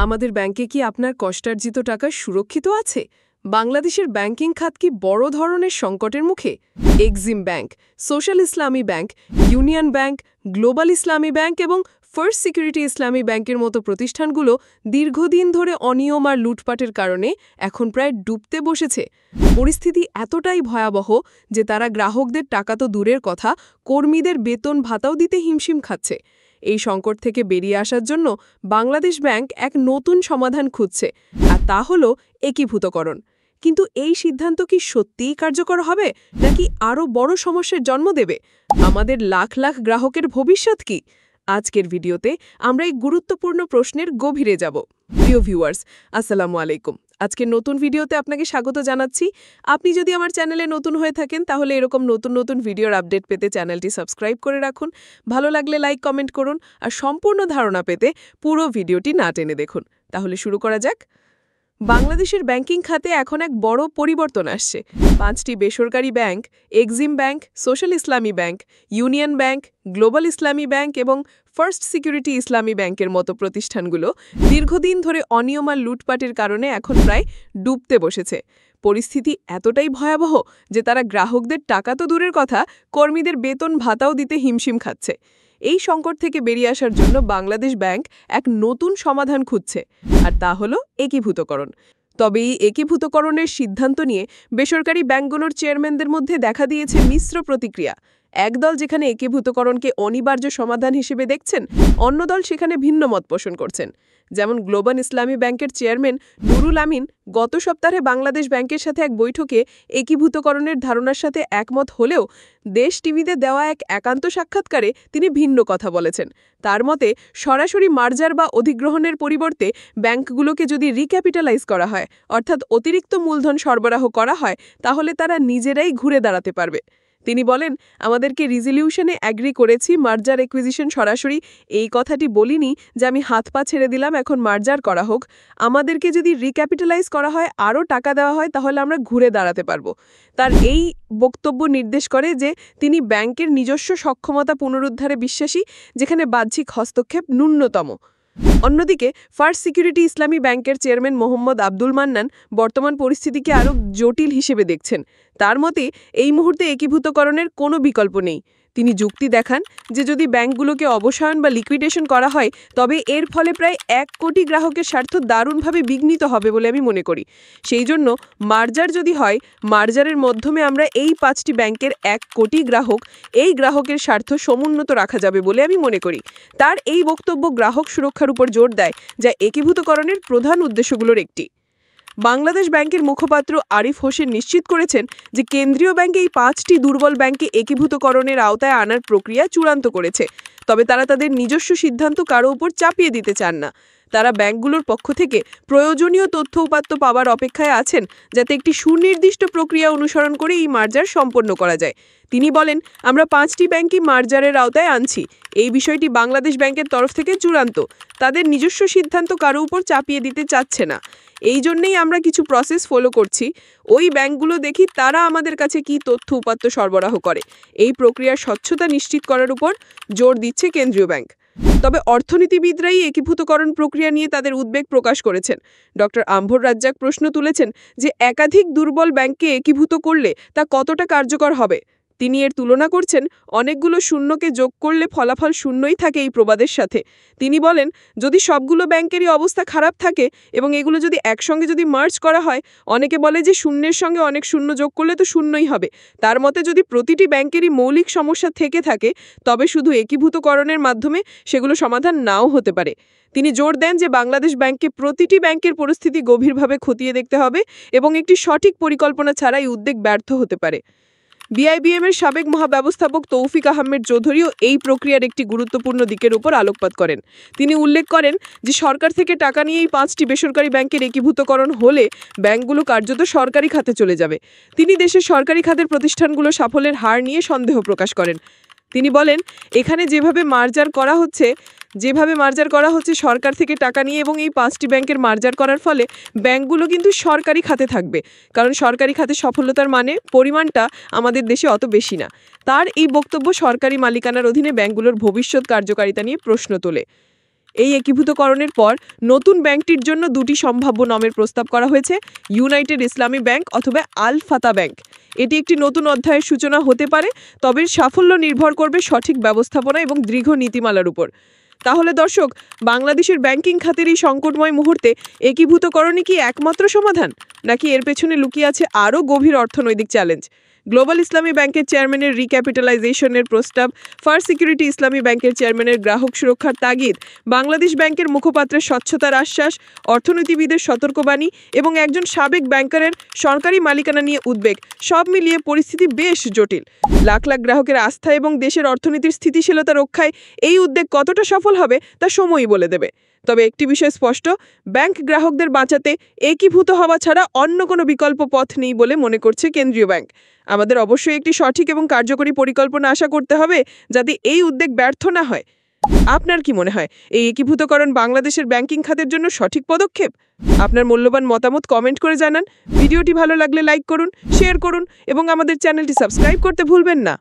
আমাদের ব্যাংকে কি আপনার কষ্টার্জিত টাকা সুরক্ষিত আছে? বাংলাদেশের ব্যাংকিং খাত কি বড় ধরনের সংকটের মুখে? এক্সিম ব্যাংক, সোশ্যাল ইসলামী ব্যাংক, ইউনিয়ন ব্যাংক, গ্লোবাল ইসলামী ব্যাংক এবং ফার্স্ট সিকিউরিটি ইসলামী ব্যাংকের মতো প্রতিষ্ঠানগুলো দীর্ঘদিন ধরে অনিয়ম আর লুটপাটের কারণে এখন প্রায় ডুবতে বসেছে। পরিস্থিতি এতটাই ভয়াবহ যে তারা গ্রাহকদের টাকা তো দূরের কথা, কর্মীদের বেতন ভাতাও দিতে হিমশিম খাচ্ছে। এই সংকট থেকে বেরিয়ে আসার জন্য বাংলাদেশ ব্যাংক এক নতুন সমাধান খুঁজছে, আর তা হল একীভূতকরণ। কিন্তু এই সিদ্ধান্ত কি সত্যিই কার্যকর হবে, নাকি আরও বড় সমস্যার জন্ম দেবে? আমাদের লাখ লাখ গ্রাহকের ভবিষ্যৎ কি? আজকের ভিডিওতে আমরা এই গুরুত্বপূর্ণ প্রশ্নের গভীরে যাব। প্রিয় ভিউয়ার্স, আসসালামু আলাইকুম। আজকের নতুন ভিডিওতে আপনাকে স্বাগত জানাচ্ছি। আপনি যদি আমার চ্যানেলে নতুন হয়ে থাকেন তাহলে এরকম নতুন নতুন ভিডিওর আপডেট পেতে চ্যানেলটি সাবস্ক্রাইব করে রাখুন। ভালো লাগলে লাইক কমেন্ট করুন, আর সম্পূর্ণ ধারণা পেতে পুরো ভিডিওটি না টেনে দেখুন। তাহলে শুরু করা যাক। বাংলাদেশের ব্যাংকিং খাতে এখন এক বড় পরিবর্তন আসছে। 5টি বেসরকারি ব্যাংক, এক্সিম ব্যাংক, সোশ্যাল ইসলামী ব্যাংক, ইউনিয়ন ব্যাংক, গ্লোবাল ইসলামী ব্যাংক এবং ফার্স্ট সিকিউরিটি ইসলামী ব্যাংকের মতো প্রতিষ্ঠানগুলো দীর্ঘদিন ধরে অনিয়ম আর লুটপাটের কারণে এখন প্রায় ডুবতে বসেছে। পরিস্থিতি এতটাই ভয়াবহ যে তারা গ্রাহকদের টাকা তো দূরের কথা, কর্মীদের বেতন ভাতাও দিতে হিমশিম খাচ্ছে। এই সংকট থেকে বেরিয়ে আসার জন্য বাংলাদেশ ব্যাংক এক নতুন সমাধান খুঁজছে, আর তা হলো একীভূতকরণ। তবে এই একীভূতকরণের সিদ্ধান্ত নিয়ে বেসরকারি ব্যাংকগুলোর চেয়ারম্যানদের মধ্যে দেখা দিয়েছে মিশ্র প্রতিক্রিয়া। একদল যেখানে একীভূতকরণকে অনিবার্য সমাধান হিসেবে দেখছেন, অন্য দল সেখানে ভিন্ন মত পোষণ করছেন। যেমন গ্লোবাল ইসলামী ব্যাংকের চেয়ারম্যান নুরুল আমিন গত সপ্তাহে বাংলাদেশ ব্যাংকের সাথে এক বৈঠকে একীভূতকরণের ধারণার সাথে একমত হলেও দেশ টিভিতে দেওয়া এক একান্ত সাক্ষাৎকারে তিনি ভিন্ন কথা বলেছেন। তার মতে, সরাসরি মার্জার বা অধিগ্রহণের পরিবর্তে ব্যাংকগুলোকে যদি রিক্যাপিটালাইজ করা হয়, অর্থাৎ অতিরিক্ত মূলধন সরবরাহ করা হয়, তাহলে তারা নিজেরাই ঘুরে দাঁড়াতে পারবে। তিনি বলেন, আমাদেরকে রিজলিউশনে অ্যাগ্রি করেছি মার্জার অ্যাকুইজিশন সরাসরি এই কথাটি বলিনি যে আমি হাত পা ছেড়ে দিলাম, এখন মার্জার করা হোক। আমাদেরকে যদি রিক্যাপিটালাইজ করা হয়, আরও টাকা দেওয়া হয়, তাহলে আমরা ঘুরে দাঁড়াতে পারব। তার এই বক্তব্য নির্দেশ করে যে তিনি ব্যাংকের নিজস্ব সক্ষমতা পুনরুদ্ধারে বিশ্বাসী, যেখানে বাহ্যিক হস্তক্ষেপ ন্যূনতম। অন্যদিকে ফার্স্ট সিকিউরিটি ইসলামী ব্যাংকের চেয়ারম্যান মোহাম্মদ আব্দুল মান্নান বর্তমান পরিস্থিতিকে আরও জটিল হিসেবে দেখছেন। তার মতে, এই মুহূর্তে একীভূতকরণের কোনো বিকল্প নেই। তিনি যুক্তি দেখান যে যদি ব্যাংকগুলোকে অবসায়ন বা লিকুইডেশন করা হয়, তবে এর ফলে প্রায় 1 কোটি গ্রাহকের স্বার্থ দারুণভাবে বিঘ্নিত হবে বলে আমি মনে করি। সেই জন্য মার্জার যদি হয়, মার্জারের মাধ্যমে আমরা এই 5টি ব্যাংকের 1 কোটি গ্রাহক, এই গ্রাহকের স্বার্থ সমুন্নত রাখা যাবে বলে আমি মনে করি। তার এই বক্তব্য গ্রাহক সুরক্ষার উপর জোর দেয়, যা একীভূতকরণের প্রধান উদ্দেশ্যগুলোর একটি। বাংলাদেশ ব্যাংকের মুখপাত্র আরিফ হোসেন নিশ্চিত করেছেন যে কেন্দ্রীয় ব্যাংক এই 5টি দুর্বল ব্যাংকে একীভূতকরণের আওতায় আনার প্রক্রিয়া চূড়ান্ত করেছে। তবে তারা তাদের নিজস্ব সিদ্ধান্ত কারো উপর চাপিয়ে দিতে চান না। তারা ব্যাংকগুলোর পক্ষ থেকে প্রয়োজনীয় তথ্য উপাত্ত পাওয়ার অপেক্ষায় আছেন, যাতে একটি সুনির্দিষ্ট প্রক্রিয়া অনুসরণ করে এই মার্জার সম্পন্ন করা যায়। তিনি বলেন, আমরা 5টি ব্যাংকই মার্জারের আওতায় আনছি। এই বিষয়টি বাংলাদেশ ব্যাংকের তরফ থেকে চূড়ান্ত। তাদের নিজস্ব সিদ্ধান্ত কারো উপর চাপিয়ে দিতে চাচ্ছে না। এই জন্যেই আমরা কিছু প্রসেস ফলো করছি। ওই ব্যাংকগুলো দেখি তারা আমাদের কাছে কি তথ্য উপাত্ত সরবরাহ করে। এই প্রক্রিয়ার স্বচ্ছতা নিশ্চিত করার উপর জোর দিচ্ছে কেন্দ্রীয় ব্যাংক। তবে অর্থনীতিবিদরাই একীভূতকরণ প্রক্রিয়া নিয়ে তাদের উদ্বেগ প্রকাশ করেছেন। ডক্টর আম্ভর রাজ্জাক প্রশ্ন তুলেছেন যে একাধিক দুর্বল ব্যাংককে একীভূত করলে তা কতটা কার্যকর হবে। তিনি এর তুলনা করছেন অনেকগুলো শূন্যকে যোগ করলে ফলাফল শূন্যই থাকে এই প্রবাদের সাথে। তিনি বলেন, যদি সবগুলো ব্যাংকেরই অবস্থা খারাপ থাকে এবং এগুলো যদি একসঙ্গে মার্জ করা হয়, অনেকে বলে যে শূন্যের সঙ্গে অনেক শূন্য যোগ করলে তো শূন্যই হবে। তার মতে, যদি প্রতিটি ব্যাংকেরই মৌলিক সমস্যা থেকে থাকে, তবে শুধু একীভূতকরণের মাধ্যমে সেগুলো সমাধান নাও হতে পারে। তিনি জোর দেন যে বাংলাদেশ ব্যাংককে প্রতিটি ব্যাংকের পরিস্থিতি গভীরভাবে খতিয়ে দেখতে হবে এবং একটি সঠিক পরিকল্পনা ছাড়া এই উদ্যোগ ব্যর্থ হতে পারে। বিআইবিএমের সাবেক মহাব্যবস্থাপক তৌফিক আহমেদ চৌধুরীও এই প্রক্রিয়ার একটি গুরুত্বপূর্ণ দিকের উপর আলোকপাত করেন। তিনি উল্লেখ করেন যে সরকার থেকে টাকা নিয়ে এই 5টি বেসরকারি ব্যাংকের একীভূতকরণ হলে ব্যাংকগুলো কার্যত সরকারি খাতে চলে যাবে। তিনি দেশের সরকারি খাতের প্রতিষ্ঠানগুলো সাফল্যের হার নিয়ে সন্দেহ প্রকাশ করেন। তিনি বলেন, এখানে যেভাবে মার্জার করা হচ্ছে সরকার থেকে টাকা নিয়ে এবং এই 5টি ব্যাংকের মার্জার করার ফলে ব্যাংকগুলো কিন্তু সরকারি খাতে থাকবে, কারণ সরকারি খাতে সফলতার পরিমাণটা আমাদের দেশে অত বেশি না। তার এই বক্তব্য সরকারি মালিকানার অধীনে ব্যাংকগুলোর ভবিষ্যৎ কার্যকারিতা নিয়ে প্রশ্ন তোলে। এই একীভূতকরণের পর নতুন ব্যাংকটির জন্য দুটি সম্ভাব্য নামের প্রস্তাব করা হয়েছে, ইউনাইটেড ইসলামী ব্যাংক অথবা আল ফাতা ব্যাংক। এটি একটি নতুন অধ্যায়ের সূচনা হতে পারে, তবে সাফল্য নির্ভর করবে সঠিক ব্যবস্থাপনা এবং দৃঢ় নীতিমালার উপর। তাহলে দর্শক, বাংলাদেশের ব্যাংকিং খাতের এই সংকটময় মুহূর্তে একীভূতকরণই কি একমাত্র সমাধান, নাকি এর পেছনে লুকিয়ে আছে আরও গভীর অর্থনৈতিক চ্যালেঞ্জ? গ্লোবাল ইসলামী ব্যাংকের চেয়ারম্যানের রিক্যাপিটালাইজেশনের প্রস্তাব, ফার্স্ট সিকিউরিটি ইসলামী ব্যাংকের চেয়ারম্যানের গ্রাহক সুরক্ষার তাগিদ, বাংলাদেশ ব্যাংকের মুখপাত্রের স্বচ্ছতার আশ্বাস, অর্থনীতিবিদের সতর্কবাণী এবং একজন সাবেক ব্যাংকারের সরকারি মালিকানা নিয়ে উদ্বেগ, সব মিলিয়ে পরিস্থিতি বেশ জটিল। লাখ লাখ গ্রাহকের আস্থা এবং দেশের অর্থনীতির স্থিতিশীলতা রক্ষায় এই উদ্যোগ কতটা সফল হবে তা সময়ই বলে দেবে। তবে একটি বিষয় স্পষ্ট, ব্যাংক গ্রাহকদের বাঁচাতে একীভূত হওয়া ছাড়া অন্য কোনো বিকল্প পথ নেই বলে মনে করছে কেন্দ্রীয় ব্যাংক। আমাদের অবশ্যই একটি সঠিক এবং কার্যকরী পরিকল্পনা আশা করতে হবে, যাতে এই উদ্যোগ ব্যর্থ না হয়। আপনার কি মনে হয়, এই একীভূতকরণ বাংলাদেশের ব্যাংকিং খাতের জন্য সঠিক পদক্ষেপ? আপনার মূল্যবান মতামত কমেন্ট করে জানান। ভিডিওটি ভালো লাগলে লাইক করুন, শেয়ার করুন এবং আমাদের চ্যানেলটি সাবস্ক্রাইব করতে ভুলবেন না।